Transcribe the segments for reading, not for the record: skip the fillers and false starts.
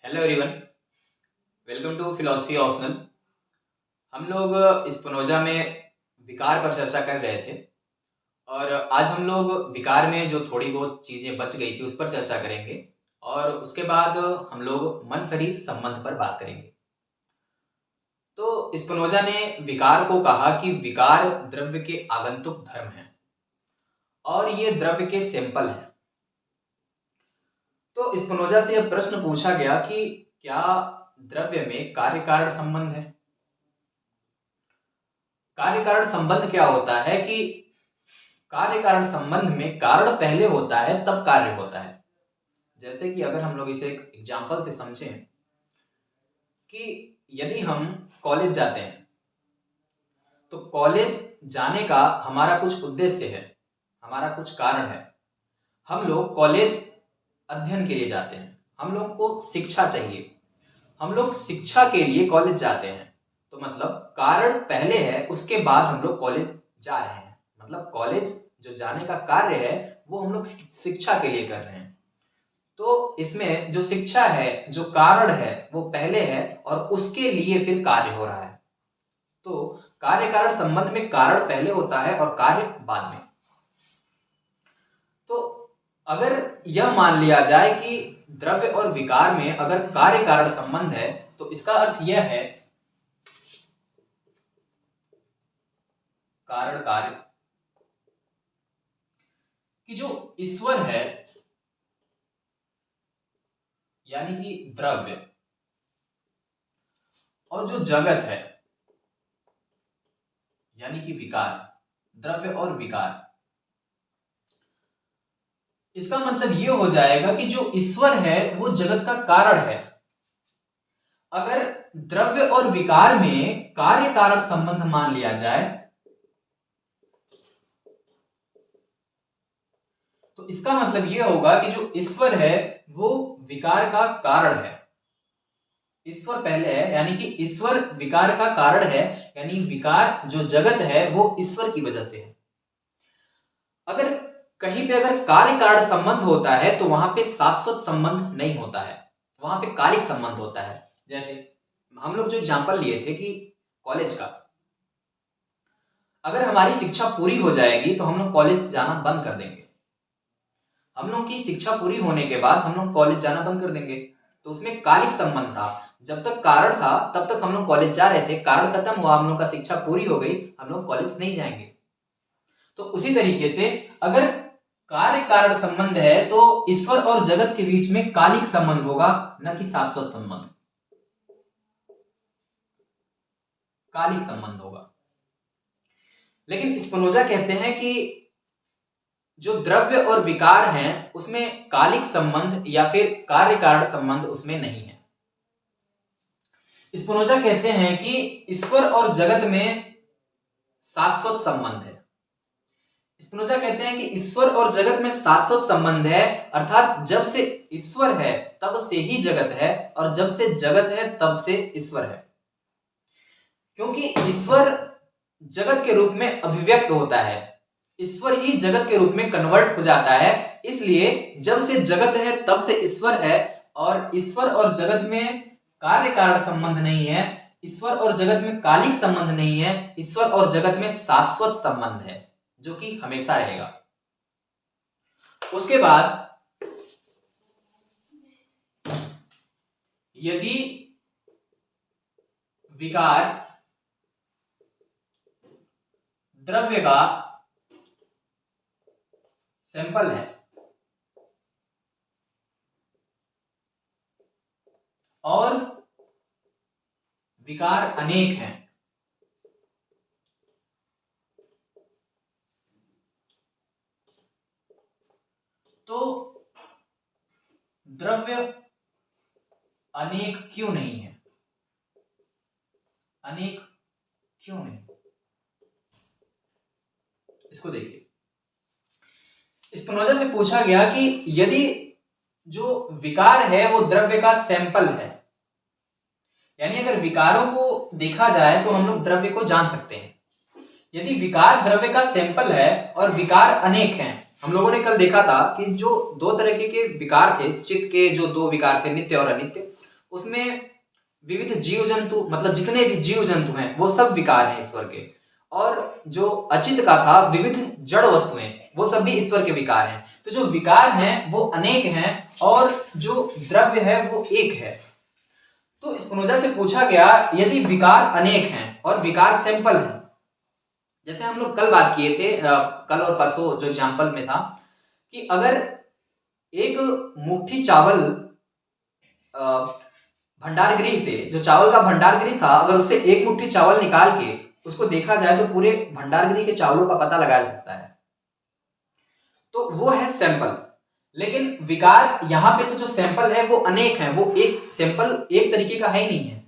Hello everyone, welcome to philosophy optional. हम लोग Spinoza में विकार पर चर्चा कर रहे थे और आज हम लोग विकार में जो थोड़ी बहुत चीज़ें बच गई थी उस पर चर्चा करेंगे और उसके बाद हम लोग मन शरीर संबंध पर बात करेंगे। तो स्पिनोजा ने विकार को कहा कि विकार द्रव्य के आगंतुक धर्म हैं और ये द्रव्य के सैंपल हैं। तो स्पिनोजा से यह प्रश्न पूछा गया कि क्या द्रव्य में कार्य कारण संबंध है। कार्य कारण संबंध क्या होता है कि कार्य कारण संबंध में कारण पहले होता है तब कार्य होता है। जैसे कि अगर हम लोग इसे एक एग्जांपल से समझें कि यदि हम कॉलेज जाते हैं तो कॉलेज जाने का हमारा कुछ उद्देश्य है, हमारा कुछ कारण है। हम लोग कॉलेज अध्ययन के लिए जाते हैं, हम लोग को शिक्षा चाहिए, हम लोग शिक्षा के लिए कॉलेज जाते हैं। तो मतलब कारण पहले है, उसके बाद हम लोग कॉलेज जा रहे हैं। मतलब कॉलेज जो जाने का कार्य है वो हम लोग शिक्षा के लिए कर रहे हैं। तो इसमें जो शिक्षा है, जो कारण है वो पहले है और उसके लिए फिर कार्य हो रहा है। तो कार्य कारण संबंध में कारण पहले होता है और कार्य बाद में। तो अगर यह मान लिया जाए कि द्रव्य और विकार में अगर कार्य कारण संबंध है तो इसका अर्थ यह है कारण कार्य कि जो ईश्वर है यानी कि द्रव्य और जो जगत है यानी कि विकार, द्रव्य और विकार, इसका मतलब यह हो जाएगा कि जो ईश्वर है वो जगत का कारण है। अगर द्रव्य और विकार में कार्य कारण संबंध मान लिया जाए तो इसका मतलब यह होगा कि जो ईश्वर है वो विकार का कारण है। ईश्वर पहले है यानी कि ईश्वर विकार का कारण है, यानी विकार जो जगत है वो ईश्वर की वजह से है। अगर कहीं पे अगर कार्य कारण संबंध होता है तो वहां पे शाश्वत संबंध नहीं होता है, वहां पे कालिक संबंध होता है। जैसे हम लोग जो एग्जांपल लिए थे कि कॉलेज का, अगर हमारी शिक्षा पूरी हो जाएगी तो हम लोग कॉलेज जाना बंद कर देंगे। हम लोग की शिक्षा पूरी होने के बाद हम लोग कॉलेज जाना बंद कर देंगे। तो उसमें कालिक संबंध था, जब तक कारण था तब तक हम लोग कॉलेज जा रहे थे, कारण खत्म हुआ, हम लोग का शिक्षा पूरी हो गई, हम लोग कॉलेज नहीं जाएंगे। तो उसी तरीके से अगर कार्य कारण संबंध है तो ईश्वर और जगत के बीच में कालिक संबंध होगा, न कि शाश्वत संबंध, कालिक संबंध होगा। लेकिन स्पिनोजा कहते हैं कि जो द्रव्य और विकार हैं उसमें कालिक संबंध या फिर कार्य कारण संबंध उसमें नहीं है। स्पिनोजा कहते हैं कि ईश्वर और जगत में शाश्वत संबंध है। स्पिनोजा कहते हैं कि ईश्वर और जगत में शाश्वत संबंध है, अर्थात जब से ईश्वर है तब से ही जगत है और जब से जगत है तब से ईश्वर है। क्योंकि ईश्वर जगत के रूप में अभिव्यक्त होता है, ईश्वर ही जगत के रूप में कन्वर्ट हो जाता है, इसलिए जब से जगत है तब से ईश्वर है। और ईश्वर और जगत में कार्य कारण संबंध नहीं है, ईश्वर और जगत में कालिक संबंध नहीं है, ईश्वर और जगत में शाश्वत संबंध है जो कि हमेशा रहेगा। उसके बाद यदि विकार द्रव्य का सैंपल है और विकार अनेक हैं तो द्रव्य अनेक क्यों नहीं है? अनेक क्यों नहीं? इसको देखिए, स्पिनोजा से पूछा गया कि यदि जो विकार है वो द्रव्य का सैंपल है, यानी अगर विकारों को देखा जाए तो हम लोग द्रव्य को जान सकते हैं। यदि विकार द्रव्य का सैंपल है और विकार अनेक हैं, हम लोगों ने कल देखा था कि जो दो तरीके के विकार थे, चित्त के जो दो विकार थे, नित्य और अनित्य, उसमें विविध जीव जंतु, मतलब जितने भी जीव जंतु हैं वो सब विकार हैं ईश्वर के। और जो अचित का था विविध जड़ वस्तुएं, वो सब भी ईश्वर के विकार हैं। तो जो विकार हैं वो अनेक हैं और जो द्रव्य है वो एक है। तो स्पिनोजा से पूछा गया, यदि विकार अनेक हैं और विकार सैंपल हैं, जैसे हम लोग कल बात किए थे, कल और परसों जो एग्जाम्पल में था, कि अगर एक मुट्ठी चावल भंडारगृह से, जो चावल का भंडारगृह था, अगर उससे एक मुट्ठी चावल निकाल के उसको देखा जाए तो पूरे भंडारगृह के चावलों का पता लगाया जा सकता है। तो वो है सैंपल। लेकिन विकार यहाँ पे तो जो सैंपल है वो अनेक है, वो एक सैंपल एक तरीके का है ही नहीं है।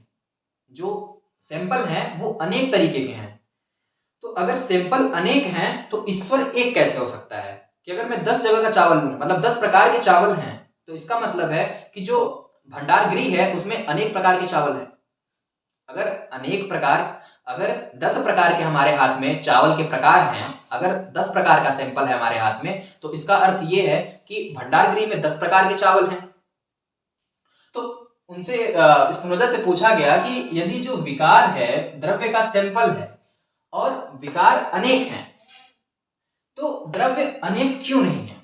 जो सैंपल है वो अनेक तरीके के हैं। तो अगर सैंपल अनेक हैं तो ईश्वर एक कैसे हो सकता है? कि अगर मैं 10 जगह का चावल लूं, मतलब 10 प्रकार के चावल हैं, तो इसका मतलब है कि जो भंडार गृह है उसमें अनेक प्रकार के चावल हैं। अगर 10 प्रकार के हमारे हाथ में चावल के प्रकार हैं, अगर 10 प्रकार का सैंपल है हमारे हाथ में, तो इसका अर्थ ये है कि भंडार गृह में 10 प्रकार के चावल हैं। तो उनसे स्पिनोजा से पूछा गया कि यदि जो विकार है द्रव्य का सैंपल है और विकार अनेक हैं, तो द्रव्य अनेक क्यों नहीं है?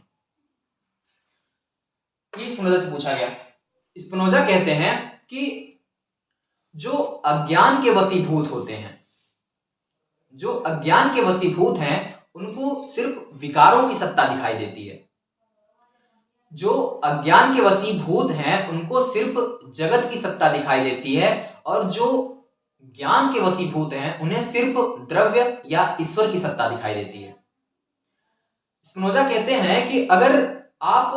ये स्पिनोजा से पूछा गया। स्पिनोजा कहते हैं कि जो अज्ञान के वशीभूत होते हैं, जो अज्ञान के वशीभूत हैं, उनको सिर्फ विकारों की सत्ता दिखाई देती है। जो अज्ञान के वशीभूत हैं उनको सिर्फ जगत की सत्ता दिखाई देती है, और जो ज्ञान के वशीभूत हैं उन्हें सिर्फ द्रव्य या ईश्वर की सत्ता दिखाई देती है। स्पिनोजा कहते हैं कि अगर आप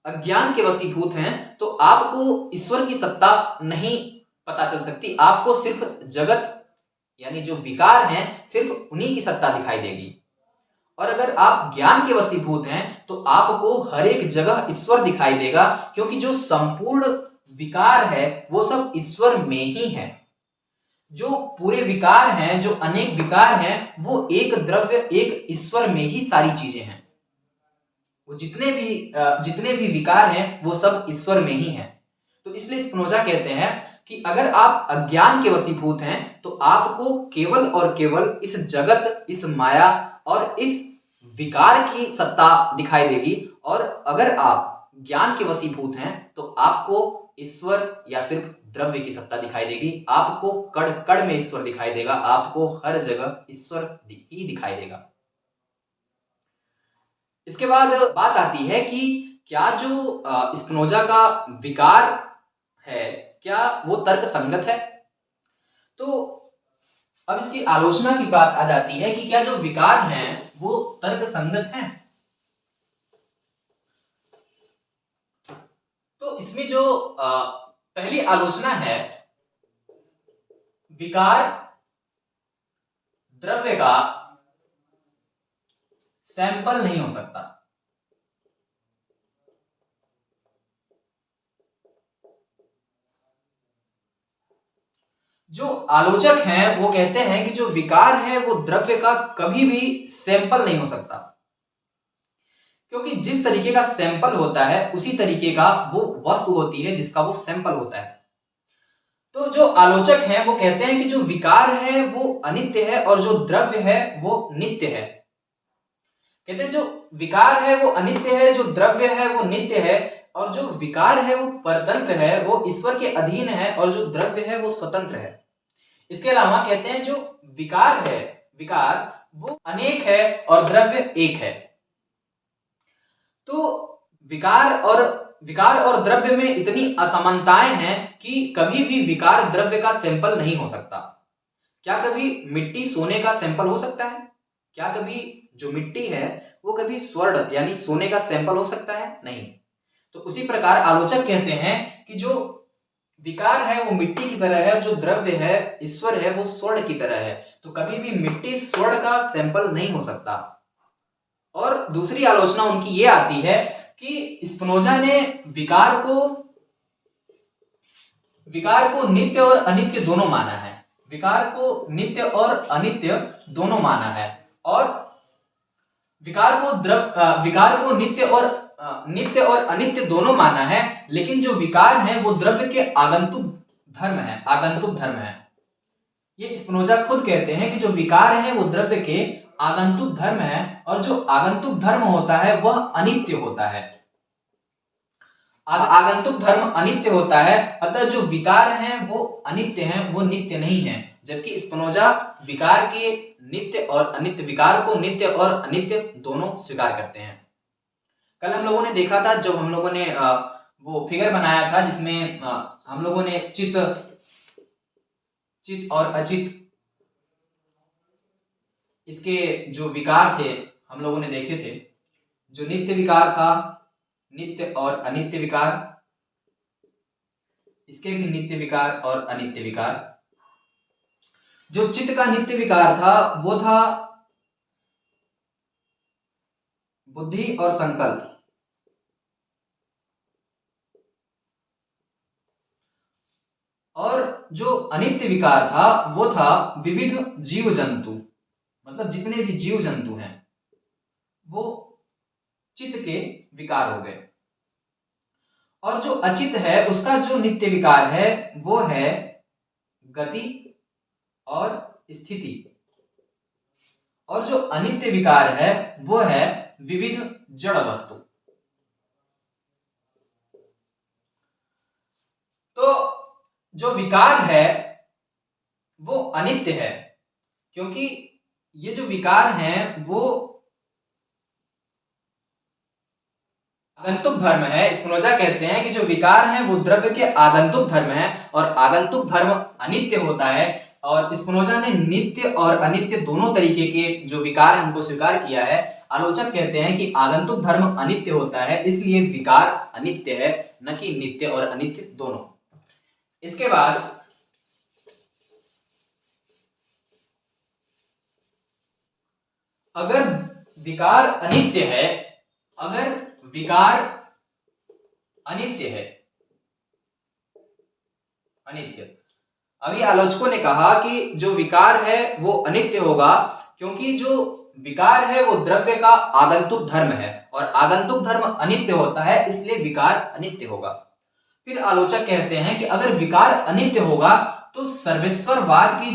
अज्ञान के वशीभूत हैं तो आपको ईश्वर की सत्ता नहीं पता चल सकती, आपको सिर्फ जगत यानी जो विकार हैं सिर्फ उन्हीं की सत्ता दिखाई देगी। और अगर आप ज्ञान के वशीभूत हैं तो आपको हर एक जगह ईश्वर दिखाई देगा, क्योंकि जो संपूर्ण विकार है वो सब ईश्वर में ही है। जो पूरे विकार हैं, जो अनेक विकार हैं, वो एक द्रव्य एक ईश्वर में ही सारी चीजें हैं। वो जितने भी विकार हैं वो सब ईश्वर में ही हैं। तो इसलिए स्पिनोजा कहते हैं कि अगर आप अज्ञान के वशीभूत हैं तो आपको केवल और केवल इस जगत, इस माया और इस विकार की सत्ता दिखाई देगी, और अगर आप ज्ञान के वशीभूत हैं तो आपको ईश्वर या सिर्फ द्रव्य की सत्ता दिखाई देगी। आपको कण कण में ईश्वर दिखाई देगा, आपको हर जगह ईश्वर ही दिखाई देगा। इसके बाद बात आती है कि क्या जो स्पिनोजा का विकार है क्या वो तर्क संगत है? तो अब इसकी आलोचना की बात आ जाती है कि क्या जो विकार हैं वो तर्क संगत हैं? तो इसमें जो पहली आलोचना है, विकार द्रव्य का सैंपल नहीं हो सकता। जो आलोचक हैं वो कहते हैं कि जो विकार है वो द्रव्य का कभी भी सैंपल नहीं हो सकता, क्योंकि जिस तरीके का सैंपल होता है उसी तरीके का वो वस्तु होती है जिसका वो सैंपल होता है। तो जो आलोचक हैं वो कहते हैं कि जो विकार है वो अनित्य है और जो द्रव्य है वो नित्य है। कहते हैं जो विकार है वो अनित्य है, जो द्रव्य है वो नित्य है, और जो विकार है वो परतंत्र है, वो ईश्वर के अधीन है, और जो द्रव्य है वो स्वतंत्र है। इसके अलावा कहते हैं जो विकार है, विकार वो अनेक है और द्रव्य एक है। तो विकार और द्रव्य में इतनी असमानताएं हैं कि कभी भी विकार द्रव्य का सैंपल नहीं हो सकता। क्या कभी मिट्टी सोने का सैंपल हो सकता है? क्या कभी जो मिट्टी है वो कभी स्वर्ण यानी सोने का सैंपल हो सकता है? नहीं। तो उसी प्रकार आलोचक कहते हैं कि जो विकार है वो मिट्टी की तरह है, जो द्रव्य है ईश्वर है वो स्वर्ण की तरह है। तो कभी भी मिट्टी स्वर्ण का सैंपल नहीं हो सकता। और दूसरी आलोचना उनकी ये आती है कि स्पिनोजा ने विकार को नित्य और अनित्य दोनों माना है। विकार को नित्य और अनित्य दोनों माना है, और विकार को नित्य और नित्य और अनित्य दोनों माना है, लेकिन जो विकार है वो द्रव्य के आगंतुक धर्म है, आगंतुक धर्म है। ये स्पिनोजा खुद कहते हैं कि जो विकार है वो द्रव्य के आगंतुक धर्म है, और जो आगंतुक धर्म होता है वह अनित्य होता है। आगंतुक धर्म अनित्य होता है, अतः जो विकार हैं वो अनित्य हैं, वो नित्य नहीं है। जबकि स्पिनोजा विकार के नित्य और अनित्य, विकार को नित्य और अनित्य दोनों स्वीकार करते हैं। कल हम लोगों ने देखा था, जब हम लोगों ने वो फिगर बनाया था जिसमें हम लोगों ने चित और अचित, इसके जो विकार थे हम लोगों ने देखे थे। जो नित्य विकार था, नित्य और अनित्य विकार, इसके भी नित्य विकार और अनित्य विकार। जो चित्त का नित्य विकार था वो था बुद्धि और संकल्प, और जो अनित्य विकार था वो था विविध जीव जंतु, मतलब जितने भी जीव जंतु हैं वो चित्त के विकार हो गए। और जो अचित है उसका जो नित्य विकार है वो है गति और स्थिति, और जो अनित्य विकार है वो है विविध जड़ वस्तु। तो जो विकार है वो अनित्य है, क्योंकि ये जो विकार हैं वो आगंतुक धर्म है। स्पिनोजा कहते हैं कि जो विकार हैं वो द्रव्य के आगंतुक धर्म है, और आगंतुक धर्म अनित्य होता है। और स्पिनोजा ने नित्य और अनित्य दोनों तरीके के जो विकार हैं उनको स्वीकार किया है। आलोचक कहते हैं कि आगंतुक धर्म अनित्य होता है, इसलिए विकार अनित्य है, न कि नित्य और अनित्य दोनों। इसके बाद अगर विकार अनित्य है, अगर विकार अनित्य है, अनित्य, अभी आलोचकों ने कहा कि जो विकार है वो अनित्य होगा, क्योंकि जो विकार है वो द्रव्य का आगंतुक धर्म है, और आगंतुक धर्म अनित्य होता है, इसलिए विकार अनित्य होगा। फिर आलोचक कहते हैं कि अगर विकार अनित्य होगा तो सर्वेश्वरवाद की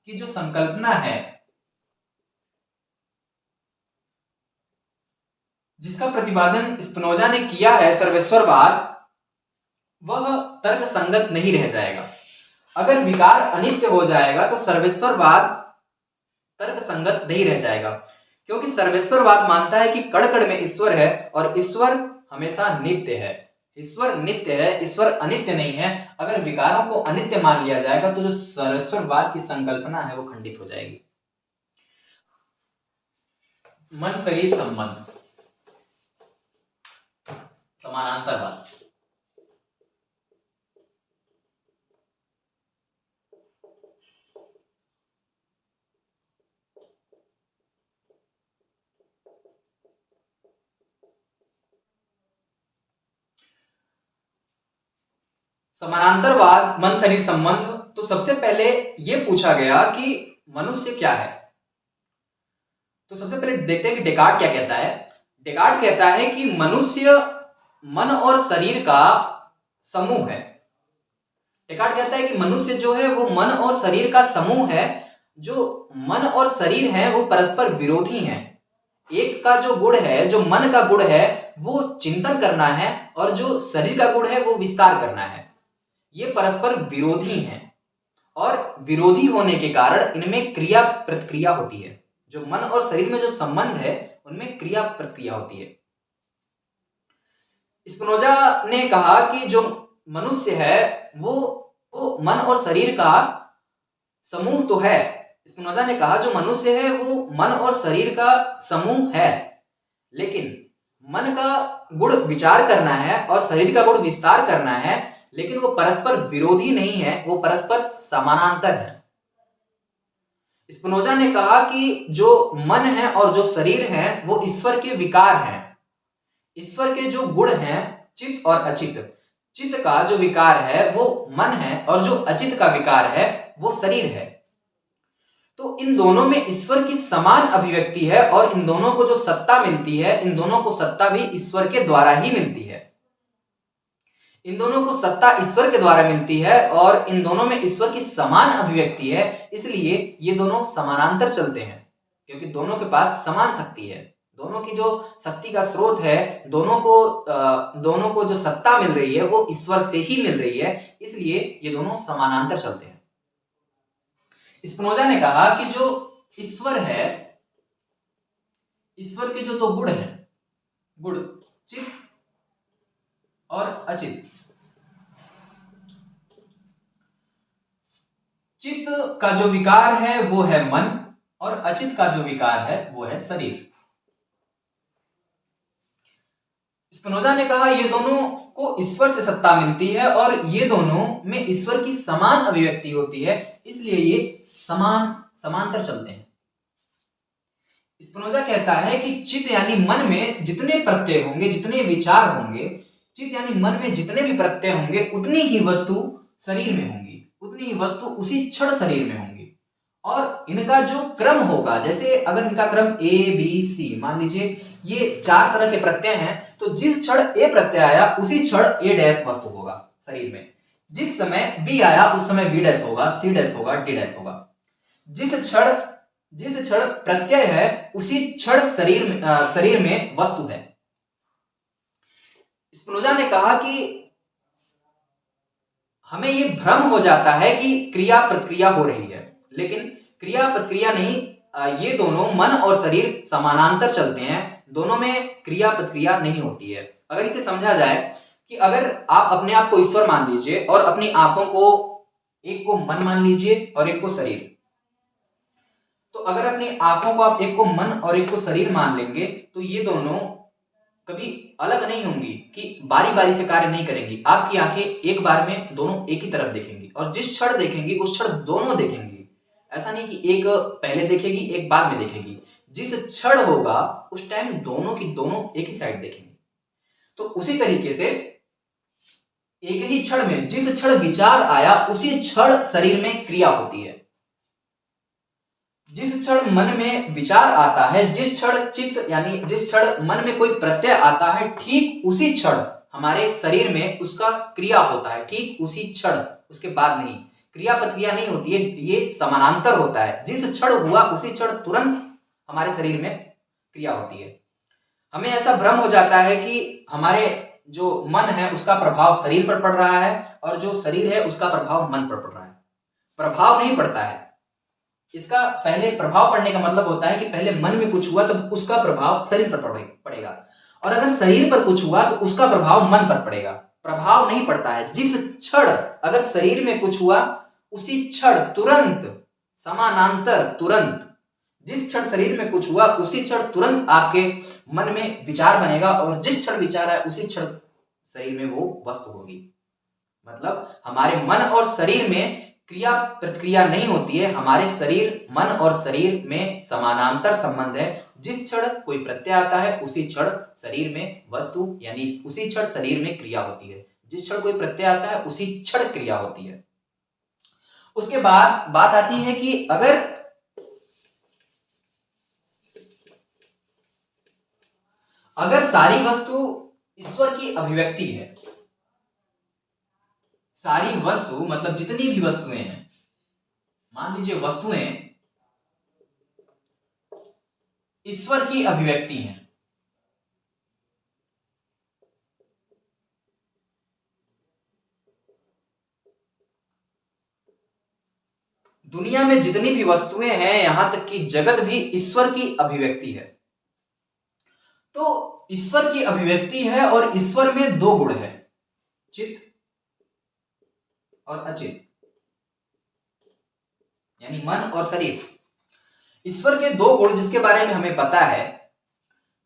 जो संकल्पना है, जिसका प्रतिपादन स्पिनोजा ने किया है, सर्वेश्वरवाद, वह तर्क संगत नहीं रह जाएगा। अगर विकार अनित्य हो जाएगा तो सर्वेश्वरवाद तर्क संगत नहीं रह जाएगा, क्योंकि सर्वेश्वरवाद मानता है कि कण कण में ईश्वर है और ईश्वर हमेशा नित्य है। ईश्वर नित्य है, ईश्वर अनित्य नहीं है। अगर विकारों को अनित्य मान लिया जाएगा तो जो सर्वेश्वरवाद की संकल्पना है वो खंडित हो जाएगी। मन शरीर संबंध, समानांतरवाद। समानांतरवाद, मन शरीर संबंध। तो सबसे पहले यह पूछा गया कि मनुष्य क्या है। तो सबसे पहले देखते हैं कि डेकार्ट क्या कहता है। डेकार्ट कहता है कि मनुष्य मन और शरीर का समूह है। डेकार्ट कहता है कि मनुष्य जो है वो मन और शरीर का समूह है। जो मन और शरीर है वो परस्पर विरोधी हैं। एक का जो गुण है, जो मन का गुण है वो चिंतन करना है, और जो शरीर का गुण है वो विस्तार करना है। ये परस्पर विरोधी हैं, और विरोधी होने के कारण इनमें क्रिया प्रतिक्रिया होती है। जो मन और शरीर में जो संबंध है उनमें क्रिया प्रतिक्रिया होती है। स्पिनोजा ने कहा कि जो मनुष्य है वो मन और शरीर का समूह तो है। स्पिनोजा ने कहा जो मनुष्य है वो मन और शरीर का समूह है, लेकिन मन का गुण विचार करना है और शरीर का गुण विस्तार करना है, लेकिन वो परस्पर विरोधी नहीं है, वो परस्पर समानांतर है। स्पिनोजा ने कहा कि जो मन है और जो शरीर है वो ईश्वर के विकार हैं। ईश्वर के जो गुण हैं चित्त और अचित, चित्त का जो विकार है वो मन है, और जो अचित का विकार है वो शरीर है। तो इन दोनों में ईश्वर की समान अभिव्यक्ति है और इन दोनों को जो सत्ता मिलती है, इन दोनों को सत्ता भी ईश्वर के द्वारा ही मिलती है। इन दोनों को सत्ता ईश्वर के द्वारा मिलती है और इन दोनों में ईश्वर की समान अभिव्यक्ति है, इसलिए ये दोनों समानांतर चलते हैं, क्योंकि दोनों के पास समान शक्ति है। दोनों की जो शक्ति का स्रोत है, दोनों को जो सत्ता मिल रही है वो ईश्वर से ही मिल रही है, इसलिए ये दोनों समानांतर चलते हैं। स्पिनोजा ने कहा कि जो ईश्वर है, ईश्वर के जो दो गुण हैं, गुण चित और अचित। चित्त का जो विकार है वो है मन और अचित का जो विकार है वो है शरीर। स्पिनोजा ने कहा ये दोनों को ईश्वर से सत्ता मिलती है और ये दोनों में ईश्वर की समान अभिव्यक्ति होती है, इसलिए ये समांतर चलते हैं। स्पिनोजा कहता है कि चित्त यानी मन में जितने प्रत्यय होंगे, जितने विचार होंगे, चित्त यानी मन में जितने भी प्रत्यय होंगे उतनी ही वस्तु शरीर में होंगी, उतनी ही वस्तु उसी क्षण शरीर में होंगी। और इनका जो क्रम होगा, जैसे अगर इनका क्रम ए बी सी, मान लीजिए ये 4 तरह के प्रत्यय हैं, तो जिस क्षण ए प्रत्यय आया उसी क्षण ए डैश वस्तु होगा शरीर में, जिस समय बी आया उस समय बी डैश होगा, सी डैश होगा, डी डैश होगा। जिस क्षण प्रत्यय है उसी क्षण शरीर में वस्तु है। स्पिनोजा ने कहा कि हमें ये भ्रम हो जाता है कि क्रिया प्रतिक्रिया हो रही है, लेकिन क्रिया प्रतिक्रिया नहीं, ये दोनों मन और शरीर समानांतर चलते हैं, दोनों में क्रिया प्रतिक्रिया नहीं होती है। अगर इसे समझा जाए कि अगर आप अपने आप को ईश्वर मान लीजिए और अपनी आंखों को, एक को मन मान लीजिए और एक को शरीर, तो अगर अपनी आंखों को आप एक को मन और एक को शरीर मान लेंगे तो ये दोनों कभी अलग नहीं होंगी कि बारी बारी से कार्य नहीं करेंगी। आपकी आंखें एक बार में दोनों एक ही तरफ देखेंगी और जिस क्षण देखेंगी उस क्षण दोनों देखेंगी। ऐसा नहीं कि एक पहले देखेगी एक बाद में देखेगी, जिस क्षण होगा उस टाइम दोनों की दोनों एक ही साइड देखेंगी। तो उसी तरीके से एक ही क्षण में जिस क्षण विचार आया उसी क्षण शरीर में क्रिया होती है। जिस क्षण मन में विचार आता है, जिस क्षण चित्त यानी जिस क्षण मन में कोई प्रत्यय आता है, ठीक उसी क्षण हमारे शरीर में उसका क्रिया होता है, ठीक उसी क्षण, उसके बाद नहीं। क्रिया प्रतिक्रिया नहीं होती है, ये समानांतर होता है। जिस क्षण हुआ उसी क्षण तुरंत हमारे शरीर में क्रिया होती है। हमें ऐसा भ्रम हो जाता है कि हमारे जो मन है उसका प्रभाव शरीर पर पड़ रहा है और जो शरीर है उसका प्रभाव मन पर पड़ रहा है। प्रभाव नहीं पड़ता है। इसका पहले प्रभाव पड़ने का मतलब होता है कि पहले मन में कुछ हुआ तो उसका प्रभाव शरीर पर पड़ेगा, और अगर शरीर पर कुछ हुआ तो उसका प्रभाव मन पर पड़ेगा। प्रभाव नहीं पड़ता है। जिस क्षण अगर शरीर में कुछ हुआ उसी क्षण तुरंत, समानांतर तुरंत, जिस क्षण शरीर में कुछ हुआ उसी क्षण तुरंत आपके मन में विचार बनेगा और जिस क्षण विचार है उसी क्षण शरीर में वो वस्तु होगी। मतलब हमारे मन और शरीर में क्रिया प्रतिक्रिया नहीं होती है, हमारे शरीर, मन और शरीर में समानांतर संबंध है। जिस क्षण कोई प्रत्यय आता है उसी क्षण शरीर में वस्तु यानी उसी क्षण शरीर में क्रिया होती है। जिस क्षण कोई प्रत्यय आता है उसी क्षण क्रिया होती है। उसके बाद बात आती है कि अगर सारी वस्तु ईश्वर की अभिव्यक्ति है, सारी वस्तु मतलब जितनी भी वस्तुएं हैं, मान लीजिए वस्तुएं ईश्वर की अभिव्यक्ति हैं, दुनिया में जितनी भी वस्तुएं हैं, यहां तक कि जगत भी ईश्वर की अभिव्यक्ति है। तो ईश्वर की अभिव्यक्ति है और ईश्वर में दो गुण है, चित्त और अचित, यानी मन और शरीर। ईश्वर के दो गुण जिसके बारे में हमें पता है,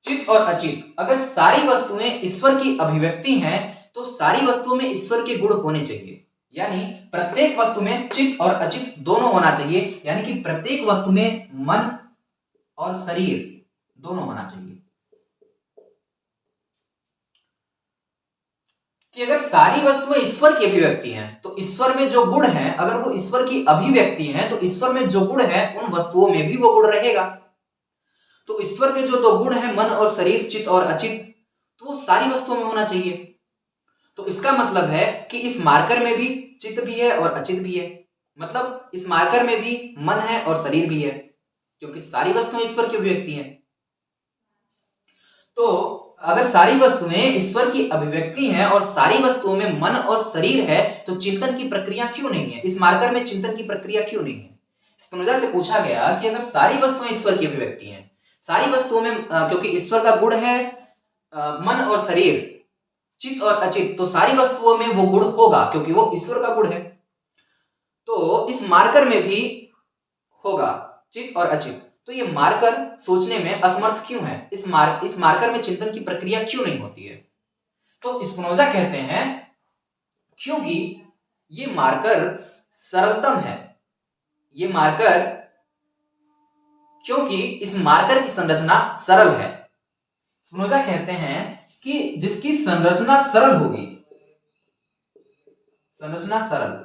चित्त और अचित। अगर सारी वस्तुएं ईश्वर की अभिव्यक्ति हैं तो सारी वस्तुओं में ईश्वर के गुण होने चाहिए, यानी प्रत्येक वस्तु में चित्त और अचित दोनों होना चाहिए, यानी कि प्रत्येक वस्तु में मन और शरीर दोनों होना चाहिए। कि अगर सारी वस्तुएं ईश्वर की अभिव्यक्ति हैं तो ईश्वर में जो गुण है, अगर वो ईश्वर की अभिव्यक्ति है तो ईश्वर में जो गुण है उन वस्तुओं में भी वो गुण रहेगा। तो ईश्वर के जो दो गुण है, मन और शरीर, चित्त और अचित, तो वो सारी वस्तुओं में होना चाहिए। तो इसका मतलब है कि इस मार्कर में भी चित्त भी है और अचित भी है, मतलब इस मार्कर में भी मन है और शरीर भी है, क्योंकि सारी वस्तुएं ईश्वर की अभिव्यक्ति हैं। तो अगर सारी वस्तुएं ईश्वर की अभिव्यक्ति हैं और सारी वस्तुओं में मन और शरीर है, तो चिंतन की प्रक्रिया क्यों नहीं है? इस मार्कर में चिंतन की प्रक्रिया क्यों नहीं है? स्पिनोजा से पूछा गया कि अगर सारी वस्तुएं ईश्वर की अभिव्यक्ति हैं, सारी वस्तुओं में क्योंकि ईश्वर का गुण है मन और शरीर, चित्त और अचित, तो सारी वस्तुओं में वो गुण होगा क्योंकि वो ईश्वर का गुण है। तो इस मार्कर में भी होगा चित्त और अचित। तो ये मार्कर सोचने में असमर्थ क्यों है? इस मार्कर में चिंतन की प्रक्रिया क्यों नहीं होती है? तो स्पिनोजा कहते हैं क्योंकि ये मार्कर सरलतम है। ये मार्कर, क्योंकि इस मार्कर की संरचना सरल है। स्पिनोजा कहते हैं कि जिसकी संरचना सरल होगी, संरचना सरल,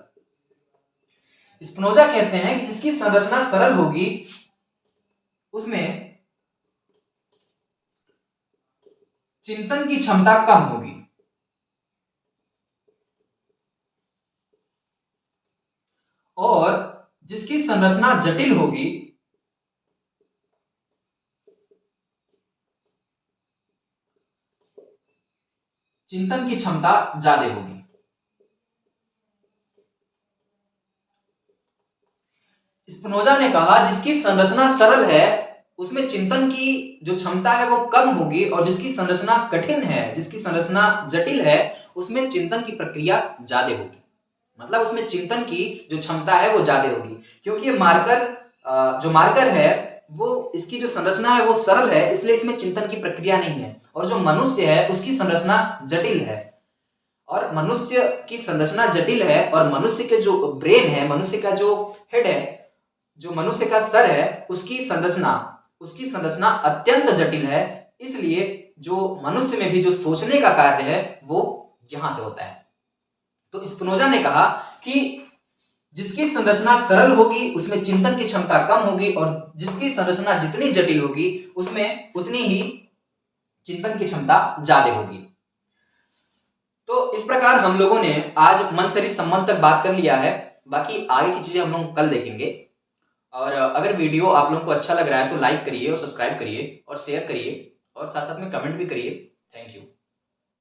स्पिनोजा कहते हैं कि जिसकी संरचना सरल होगी उसमें चिंतन की क्षमता कम होगी, और जिसकी संरचना जटिल होगी चिंतन की क्षमता ज्यादा होगी। स्पिनोजा ने कहा जिसकी संरचना सरल है उसमें चिंतन की जो क्षमता है वो कम होगी, और जिसकी संरचना कठिन है, जिसकी संरचना जटिल है, उसमें चिंतन की प्रक्रिया ज्यादा होगी, मतलब उसमें चिंतन की जो क्षमता है वो ज्यादा होगी। क्योंकि ये मार्कर जो मार्कर है वो, इसकी जो संरचना है वो सरल है, इसलिए इसमें चिंतन की प्रक्रिया नहीं है। और जो मनुष्य है उसकी संरचना जटिल है, और मनुष्य की संरचना जटिल है, और मनुष्य के जो ब्रेन है, मनुष्य का जो हेड है, जो मनुष्य का सर है, उसकी संरचना अत्यंत जटिल है। इसलिए जो मनुष्य में भी जो सोचने का कार्य है वो यहां से होता है। तो स्पिनोजा ने कहा कि जिसकी संरचना सरल होगी उसमें चिंतन की क्षमता कम होगी, और जिसकी संरचना जितनी जटिल होगी उसमें उतनी ही चिंतन की क्षमता ज्यादा होगी। तो इस प्रकार हम लोगों ने आज मन शरीर संबंध तक बात कर लिया है। बाकी आगे की चीजें हम लोग कल देखेंगे। और अगर वीडियो आप लोगों को अच्छा लग रहा है तो लाइक करिए और सब्सक्राइब करिए और शेयर करिए, और साथ साथ में कमेंट भी करिए। Thank you.